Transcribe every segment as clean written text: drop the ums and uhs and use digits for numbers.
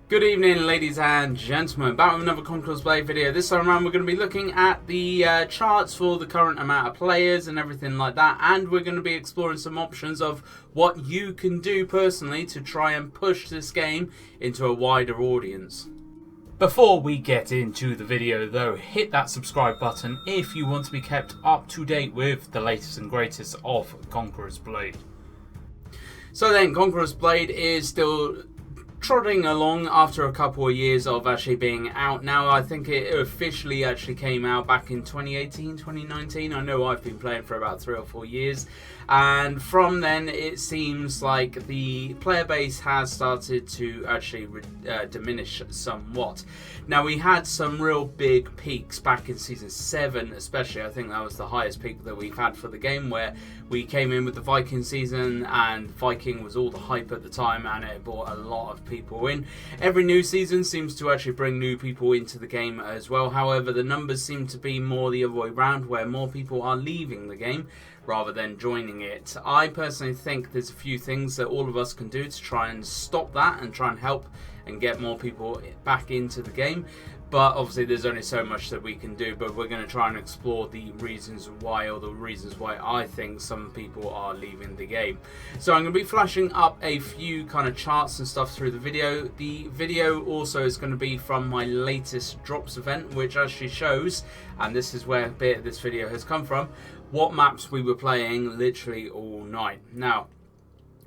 Good evening, ladies and gentlemen. Back with another Conquerors Blade video. This time around we're going to be looking at the charts for the current amount of players and everything like that, and we're going to be exploring some options of what you can do personally to try and push this game into a wider audience. Before we get into the video though, hit that subscribe button if you want to be kept up to date with the latest and greatest of Conquerors Blade. So then, Conquerors Blade is still trotting along after a couple of years of actually being out now. I think it officially actually came out back in 2018, 2019. I know I've been playing for about 3 or 4 years, and from then it seems like the player base has started to actually diminish somewhat. Now, we had some real big peaks back in Season 7 especially. I think that was the highest peak that we've had for the game, where we came in with the Viking season, and Viking was all the hype at the time, and it brought a lot of people in. Every new season seems to actually bring new people into the game as well. However, the numbers seem to be more the other way around, where more people are leaving the game rather than joining it. I personally think there's a few things that all of us can do to try and stop that and try and help and get more people back into the game. But obviously there's only so much that we can do, but we're going to try and explore the reasons why, or the reasons why I think some people are leaving the game. So I'm going to be flashing up a few kind of charts and stuff through the video. The video also is going to be from my latest drops event, which actually shows, and this is where a bit of this video has come from, what maps we were playing literally all night. Now,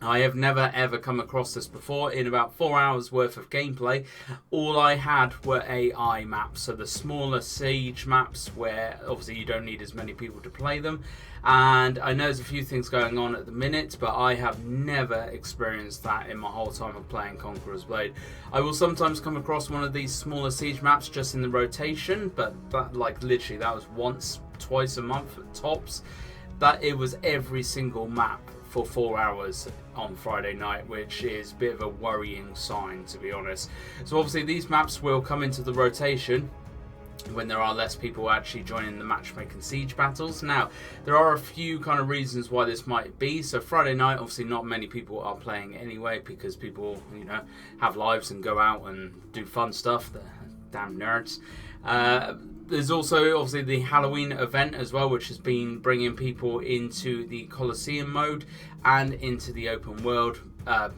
I have never ever come across this before. In about 4 hours worth of gameplay, all I had were AI maps, so the smaller siege maps where obviously you don't need as many people to play them. And I know there's a few things going on at the minute, but I have never experienced that in my whole time of playing Conquerors Blade. I will sometimes come across one of these smaller siege maps just in the rotation, but that, like, literally that was once, twice a month tops. That it was every single map for 4 hours on Friday night, which is a bit of a worrying sign, to be honest. So obviously these maps will come into the rotation when there are less people actually joining the matchmaking siege battles. Now, there are a few kind of reasons why this might be. So Friday night, obviously not many people are playing anyway, because people, you know, have lives and go out and do fun stuff. They're damn nerds. There's also obviously the Halloween event as well, which has been bringing people into the Colosseum mode and into the open world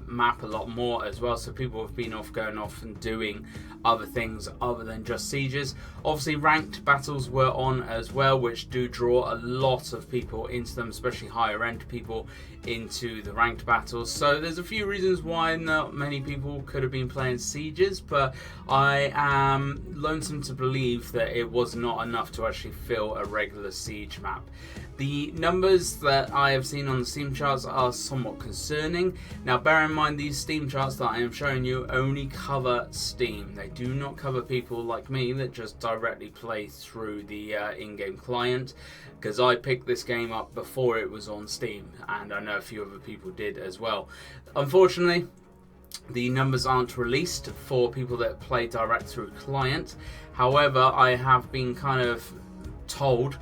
map a lot more as well. So people have been going off and doing other things other than just sieges. Obviously ranked battles were on as well, which do draw a lot of people into them, especially higher end people into the ranked battles. So there's a few reasons why not many people could have been playing sieges, but I am lonesome to believe that it was not enough to actually fill a regular siege map. The numbers that I have seen on the Steam charts are somewhat concerning. Now, bear in mind, these Steam charts that I am showing you only cover Steam. They do not cover people like me that just directly play through the in-game client, because I picked this game up before it was on Steam, and I know a few other people did as well. Unfortunately, the numbers aren't released for people that play direct through client. However, I have been kind of told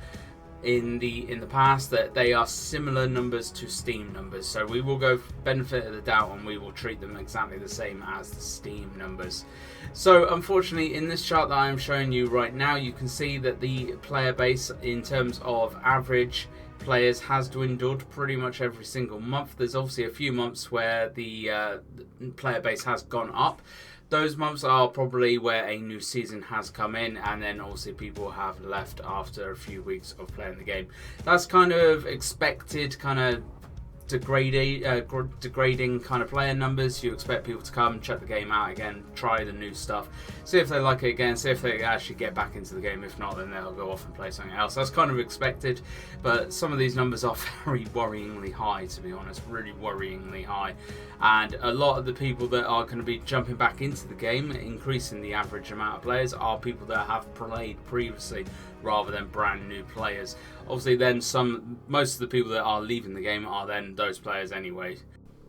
in the past that they are similar numbers to Steam numbers, so we will go benefit of the doubt and we will treat them exactly the same as the Steam numbers. So unfortunately, in this chart that I am showing you right now, you can see that the player base in terms of average players has dwindled pretty much every single month. There's obviously a few months where the player base has gone up. Those months are probably where a new season has come in, and then obviously people have left after a few weeks of playing the game. That's kind of expected, kind of degrading kind of player numbers. You expect people to come, check the game out again, try the new stuff, see if they like it again, see if they actually get back into the game. If not, then they'll go off and play something else. That's kind of expected, but some of these numbers are very worryingly high, to be honest, really worryingly high. And a lot of the people that are going to be jumping back into the game, increasing the average amount of players, are people that have played previously rather than brand new players. Obviously then most of the people that are leaving the game are then those players anyway.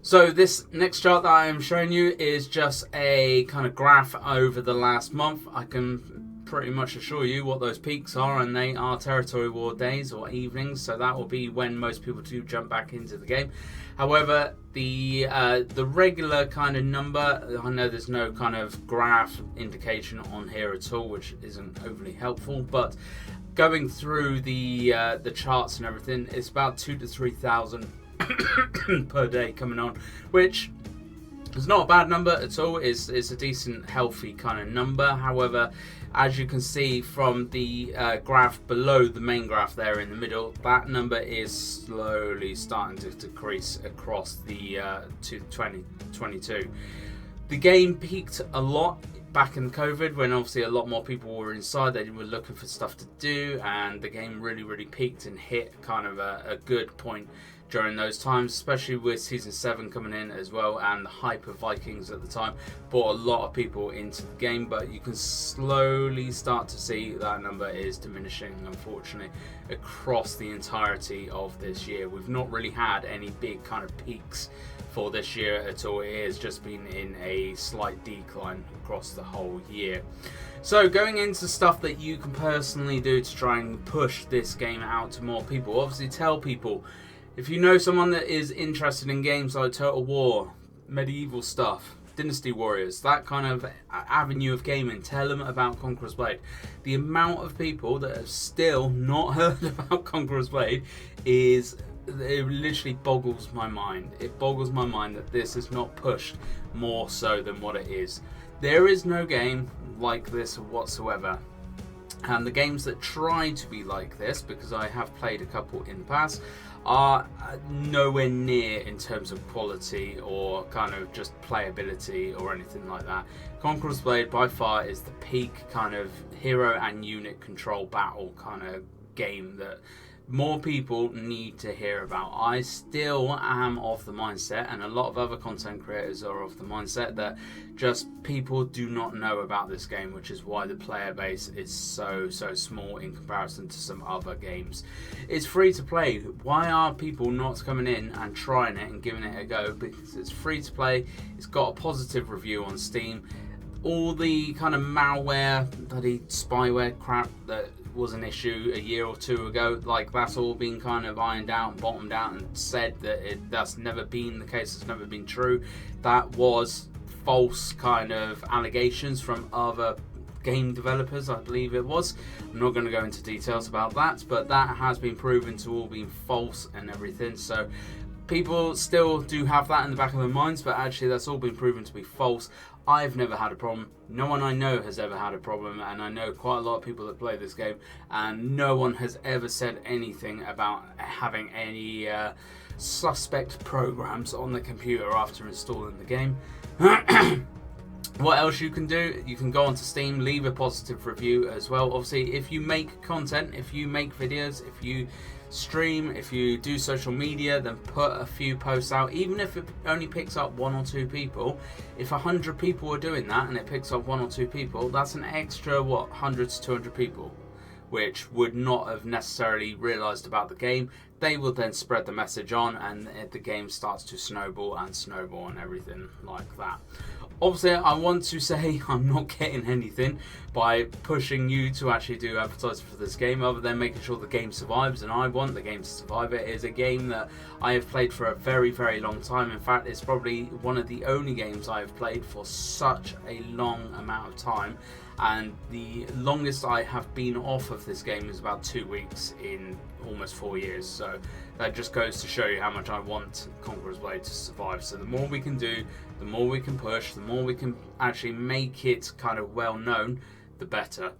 So this next chart that I am showing you is just a kind of graph over the last month. I can pretty much assure you what those peaks are, and they are territory war days or evenings, so that will be when most people do jump back into the game. However, the regular kind of number, I know there's no kind of graph indication on here at all, which isn't overly helpful, but going through the charts and everything, it's about 2,000 to 3,000 per day coming on, which is not a bad number at all. It's a decent, healthy kind of number. However, as you can see from the graph below the main graph there in the middle, that number is slowly starting to decrease across the to 2022. The game peaked a lot back in COVID when obviously a lot more people were inside. They were looking for stuff to do, and the game really peaked and hit kind of a good point during those times, especially with Season 7 coming in as well, and the hype of Vikings at the time brought a lot of people into the game. But you can slowly start to see that number is diminishing, unfortunately, across the entirety of this year. We've not really had any big kind of peaks for this year at all. It has just been in a slight decline across the whole year. So going into stuff that you can personally do to try and push this game out to more people, obviously tell people, if you know someone that is interested in games like Total War, medieval stuff, Dynasty Warriors, that kind of avenue of gaming, tell them about Conquerors Blade. The amount of people that have still not heard about Conquerors Blade it literally boggles my mind. It boggles my mind that this is not pushed more so than what it is. There is no game like this whatsoever. And the games that try to be like this, because I have played a couple in the past, are nowhere near in terms of quality or kind of just playability or anything like that. Conquerors Blade by far is the peak kind of hero and unit control battle kind of game that more people need to hear about. I still am of the mindset, and a lot of other content creators are of the mindset, that just people do not know about this game, which is why the player base is so small in comparison to some other games. It's free to play. Why are people not coming in and trying it and giving it a go? Because it's free to play. It's got a positive review on Steam. All the kind of malware, bloody spyware crap that was an issue a year or two ago, like that's all been kind of ironed out and bottomed out and said that that's never been the case, it's never been true. That was false kind of allegations from other game developers, I believe it was. I'm not going to go into details about that, but that has been proven to all be false and everything. So people still do have that in the back of their minds, but actually that's all been proven to be false. I've never had a problem. No one I know has ever had a problem, and I know quite a lot of people that play this game, and no one has ever said anything about having any suspect programs on the computer after installing the game. What else you can do? You can go onto Steam, leave a positive review as well. Obviously, if you make content, if you make videos, if you stream, if you do social media, then put a few posts out. Even if it only picks up 1 or 2 people, if 100 people are doing that and it picks up 1 or 2 people, that's an extra 100 to 200 people which would not have necessarily realized about the game. They will then spread the message on, and the game starts to snowball and everything like that. Obviously, I want to say I'm not getting anything by pushing you to actually do advertising for this game, other than making sure the game survives, and I want the game to survive. It is a game that I have played for a very long time. In fact, it's probably one of the only games I have played for such a long amount of time, and the longest I have been off of this game is about 2 weeks in almost 4 years. So that just goes to show you how much I want Conquerors Blade to survive. So the more we can do, the more we can push, the more we can actually make it kind of well known, the better.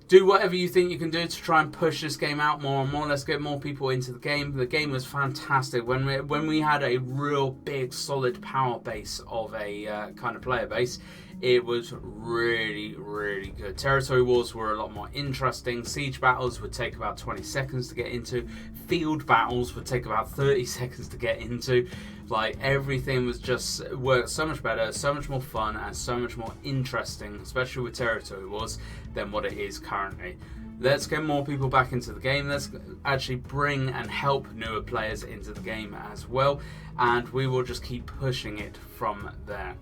Do whatever you think you can do to try and push this game out more and more. Let's get more people into the game. The game was fantastic. When we had a real big solid power base of a kind of player base, it was really good. Territory wars were a lot more interesting. Siege battles would take about 20 seconds to get into. Field battles would take about 30 seconds to get into. Like, everything was just worked so much better, so much more fun, and so much more interesting, especially with territory wars, than what it is currently. Let's get more people back into the game. Let's actually bring and help newer players into the game as well, and we will just keep pushing it from there.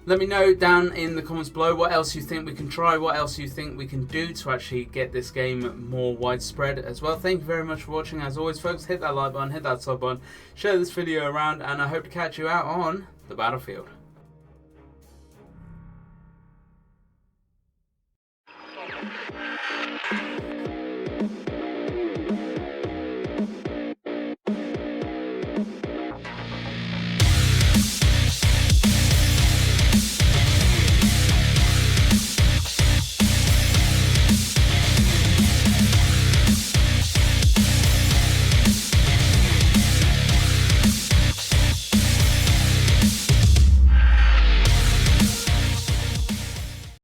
Let me know down in the comments below what else you think we can try, what else you think we can do to actually get this game more widespread as well. Thank you very much for watching. As always, folks, hit that like button, hit that sub button, share this video around, and I hope to catch you out on the battlefield.